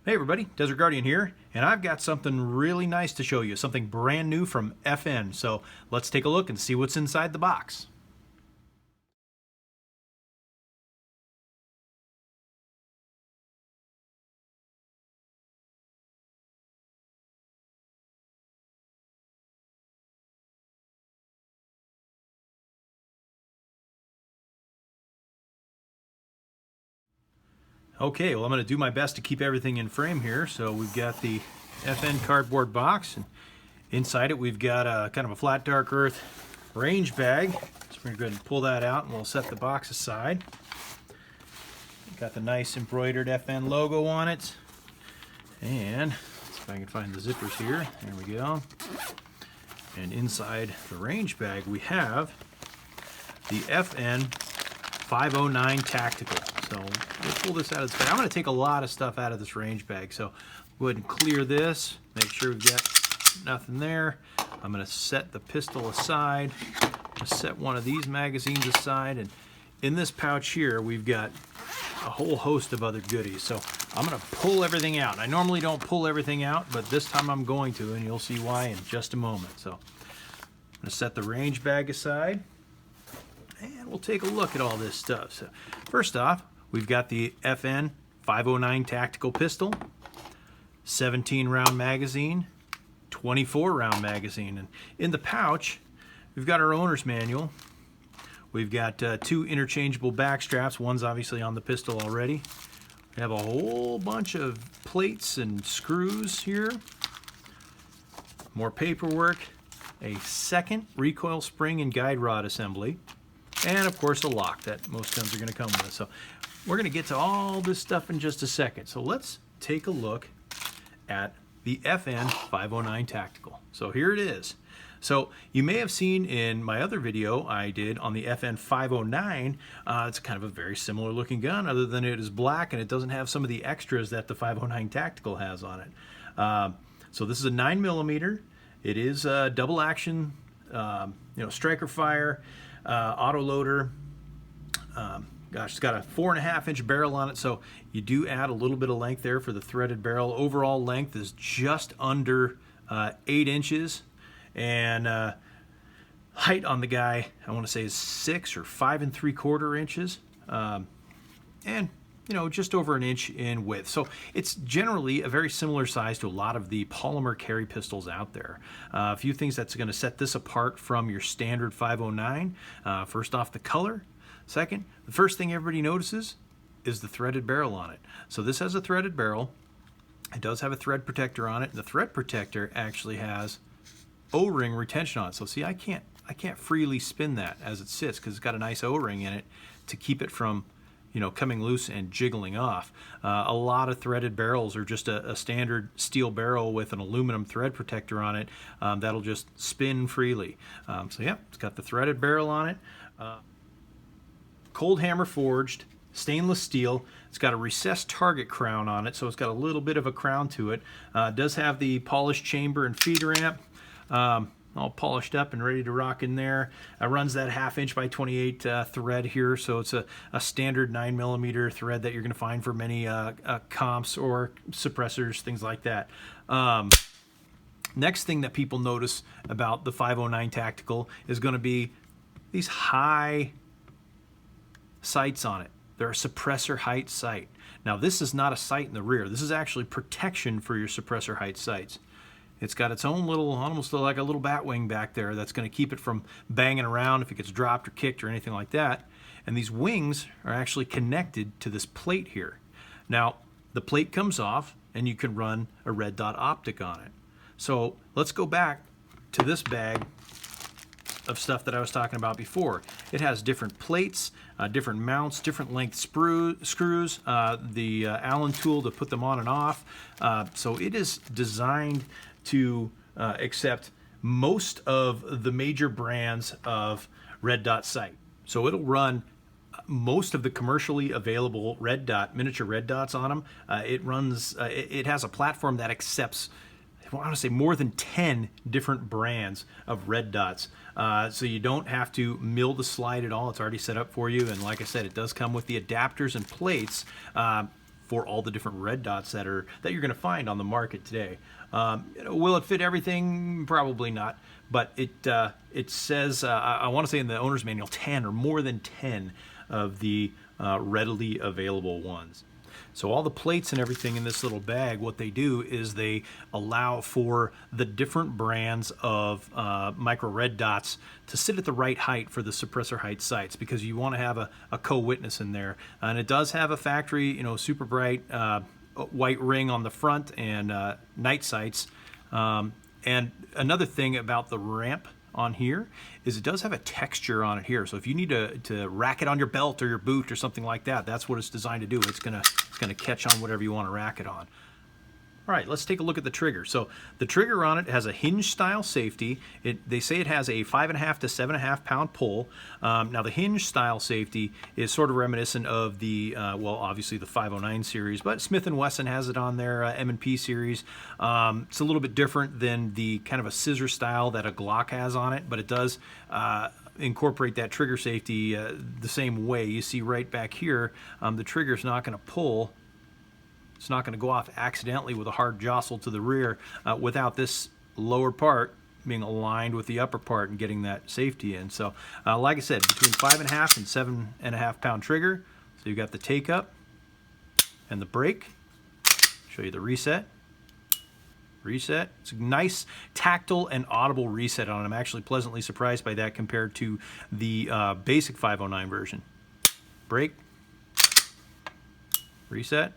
Hey everybody, Desert Guardian here, and I've got something really nice to show you, something brand new from FN. So let's take a look and see what's inside the box. Okay, well I'm going to do my best to keep everything in frame here. So we've got the FN cardboard box, and inside it we've got a kind of a flat dark earth range bag. So we're going to go ahead and pull that out and we'll set the box aside. Got the nice embroidered FN logo on it. And let's see if I can find the zippers here. There we go. And inside the range bag we have the FN 509 Tactical. So we'll pull this out of this bag. I'm going to take a lot of stuff out of this range bag. So go ahead and clear this. Make sure we've got nothing there. I'm going to set the pistol aside. I'm going to set one of these magazines aside. And in this pouch here, we've got a whole host of other goodies. So I'm going to pull everything out. I normally don't pull everything out, but this time I'm going to, and you'll see why in just a moment. So I'm going to set the range bag aside, and we'll take a look at all this stuff. So first off, we've got the FN 509 Tactical Pistol, 17 round magazine, 24 round magazine. And in the pouch, we've got our owner's manual. We've got two interchangeable back straps. One's obviously on the pistol already. We have a whole bunch of plates and screws here. More paperwork. A second recoil spring and guide rod assembly. And of course a lock that most guns are going to come with. So we're going to get to all this stuff in just a second. So let's take a look at the FN 509 Tactical. So here it is. So you may have seen in my other video I did on the FN 509, it's kind of a very similar looking gun, other than it is black and it doesn't have some of the extras that the 509 Tactical has on it. So this is a 9mm. It is double action, striker fire, auto loader. Gosh, it's got a 4.5-inch barrel on it, so you do add a little bit of length there for the threaded barrel. Overall length is just under 8 inches, and height on the guy, I want to say, is 6 or 5 3/4 inches, and just over an inch in width. So it's generally a very similar size to a lot of the polymer carry pistols out there. A few things that's going to set this apart from your standard 509. First off, the color. Second, the first thing everybody notices is the threaded barrel on it. So this has a threaded barrel. It does have a thread protector on it. The thread protector actually has O-ring retention on it. So see, I can't freely spin that as it sits because it's got a nice O-ring in it to keep it from coming loose and jiggling off. A lot of threaded barrels are just a standard steel barrel with an aluminum thread protector on it that'll just spin freely. So yeah, it's got the threaded barrel on it. Cold hammer forged, stainless steel. It's got a recessed target crown on it, so it's got a little bit of a crown to it. It does have the polished chamber and feeder amp. All polished up and ready to rock in there. It runs that 1/2 inch by 28 thread here, so it's a standard 9mm thread that you're going to find for many comps or suppressors, things like that. Next thing that people notice about the 509 Tactical is going to be these high sights on it. They're a suppressor height sight. Now this is not a sight in the rear. This is actually protection for your suppressor height sights. It's got its own little, almost like a little bat wing back there that's going to keep it from banging around if it gets dropped or kicked or anything like that. And these wings are actually connected to this plate here. Now, the plate comes off and you can run a red dot optic on it. So let's go back to this bag of stuff that I was talking about before. It has different plates, different mounts, different length screws, the Allen tool to put them on and off. So it is designed to accept most of the major brands of red dot sight. So it'll run most of the commercially available miniature red dots on them. It has a platform that accepts, I want to say, more than 10 different brands of red dots. So you don't have to mill the slide at all. It's already set up for you. And like I said, it does come with the adapters and plates for all the different red dots that you're going to find on the market today. Will it fit everything? Probably not. But it says, I want to say in the owner's manual, 10 or more than 10 of the readily available ones. So all the plates and everything in this little bag, what they do is they allow for the different brands of micro red dots to sit at the right height for the suppressor height sights, because you want to have a co-witness in there. And it does have a factory, super bright white ring on the front and night sights. And another thing about the ramp on here is it does have a texture on it here. So if you need to rack it on your belt or your boot or something like that, that's what it's designed to do. It's gonna catch on whatever you want to rack it on. All right, let's take a look at the trigger. So the trigger on it has a hinge style safety. They say it has a 5.5 to 7.5 pound pull. Now the hinge style safety is sort of reminiscent of the, well, obviously the 509 series, but Smith & Wesson has it on their M&P series. It's a little bit different than the kind of a scissor style that a Glock has on it, but it does incorporate that trigger safety the same way. You see right back here, the trigger's not going to pull. It's not going to go off accidentally with a hard jostle to the rear without this lower part being aligned with the upper part and getting that safety in. So like I said, between 5.5 and 7.5 pound trigger. So you've got the take up and the brake. Show you the reset. Reset. It's a nice tactile and audible reset on it. I'm actually pleasantly surprised by that compared to the basic 509 version. Brake. Reset.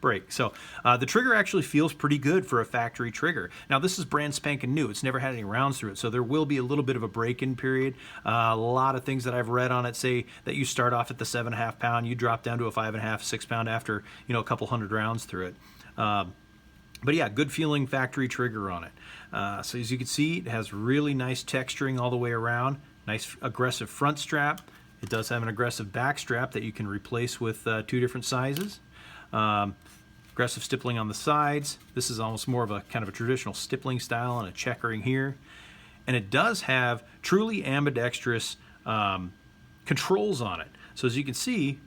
Brake. So the trigger actually feels pretty good for a factory trigger. Now this is brand spanking new. It's never had any rounds through it, so there will be a little bit of a break-in period. A lot of things that I've read on it say that you start off at the 7.5 pound, you drop down to a 5.5, 6 pound after a couple hundred rounds through it. But yeah, good feeling factory trigger on it. So as you can see, it has really nice texturing all the way around. Nice aggressive front strap. It does have an aggressive back strap that you can replace with 2 different sizes. Aggressive stippling on the sides. This is almost more of a kind of a traditional stippling style and a checkering here. And it does have truly ambidextrous controls on it. So as you can see,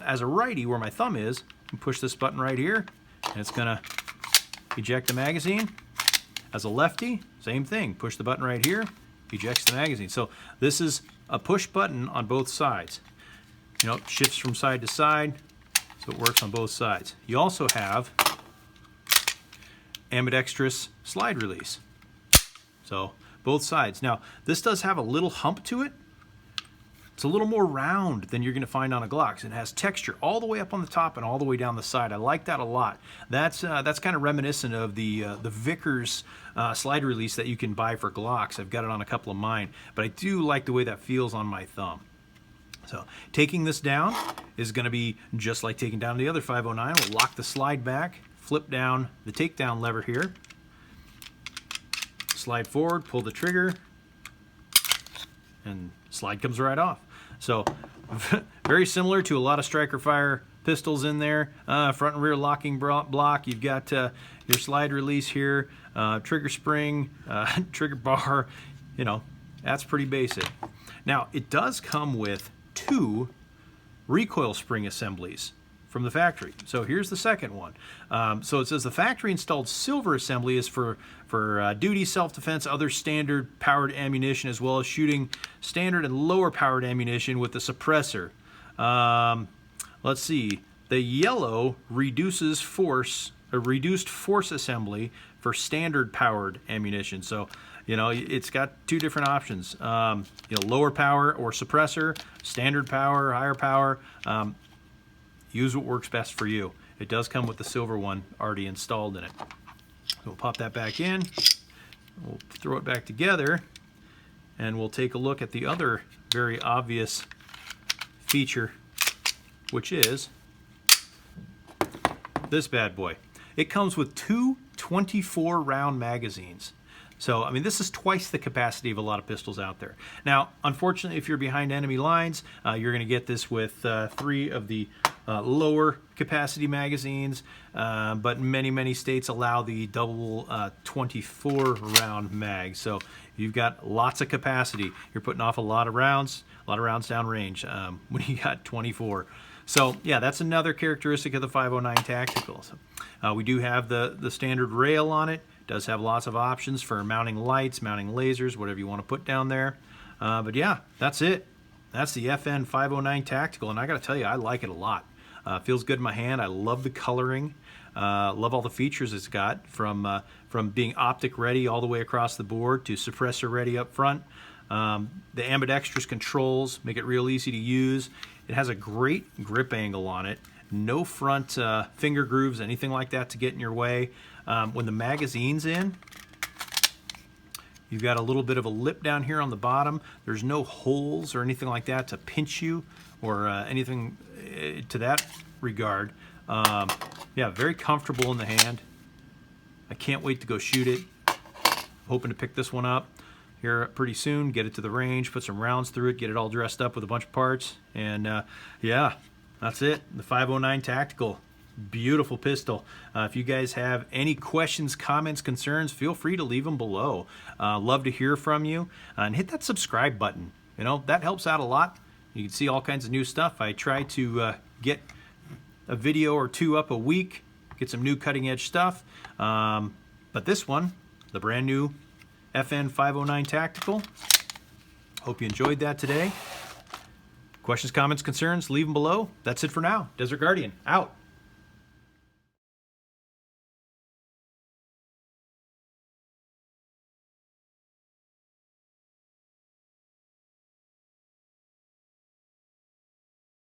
as a righty, where my thumb is, I can push this button right here, and it's going to eject the magazine. As a lefty, same thing. Push the button right here, ejects the magazine. So this is a push button on both sides. It shifts from side to side. So it works on both sides. You also have ambidextrous slide release. So both sides. Now this does have a little hump to it. It's a little more round than you're going to find on a Glock. It has texture all the way up on the top and all the way down the side. I like that a lot. That's kind of reminiscent of the Vickers slide release that you can buy for Glocks. I've got it on a couple of mine, but I do like the way that feels on my thumb. So taking this down is going to be just like taking down the other 509. We'll lock the slide back, flip down the takedown lever here, slide forward, pull the trigger, and slide comes right off. So very similar to a lot of Striker Fire pistols in there. Front and rear locking block. You've got your slide release here, trigger spring, trigger bar. That's pretty basic. Now it does come with 2 recoil spring assemblies from the factory. So here's the second one. So it says the factory installed silver assembly is for duty, self-defense, other standard powered ammunition, as well as shooting standard and lower powered ammunition with the suppressor. Let's see. The yellow reduced force assembly for standard powered ammunition. So it's got 2 different options. Lower power or suppressor, standard power, higher power. Use what works best for you. It does come with the silver one already installed in it. So we'll pop that back in. We'll throw it back together, and we'll take a look at the other very obvious feature, which is this bad boy. It comes with 2 24-round magazines. So, I mean, this is twice the capacity of a lot of pistols out there. Now, unfortunately, if you're behind enemy lines, you're going to get this with 3 of the lower capacity magazines, but many states allow the double 24 round mag. So you've got lots of capacity. You're putting off a lot of rounds downrange when you got 24. So yeah, that's another characteristic of the 509 Tactical. So, we do have the standard rail on it. It does have lots of options for mounting lights, mounting lasers, whatever you want to put down there. But yeah, that's it. That's the FN 509 Tactical, and I got to tell you, I like it a lot. Feels good in my hand. I love the coloring. Love all the features it's got, from being optic ready all the way across the board to suppressor ready up front. The ambidextrous controls make it real easy to use. It has a great grip angle on it. No front finger grooves, anything like that to get in your way. When the magazine's in, you've got a little bit of a lip down here on the bottom. There's no holes or anything like that to pinch you or anything to that regard. Yeah, very comfortable in the hand. I can't wait to go shoot it. Hoping to pick this one up here pretty soon, get it to the range, put some rounds through it, get it all dressed up with a bunch of parts, and yeah, that's it. The 509 Tactical. Beautiful pistol. If you guys have any questions, comments, concerns, feel free to leave them below. Love to hear from you. And hit that subscribe button. You know, that helps out a lot. You can see all kinds of new stuff. I try to get a video or 2 up a week, get some new cutting edge stuff. But this one, the brand new FN 509 Tactical. Hope you enjoyed that today. Questions, comments, concerns, leave them below. That's it for now. Desert Guardian, out.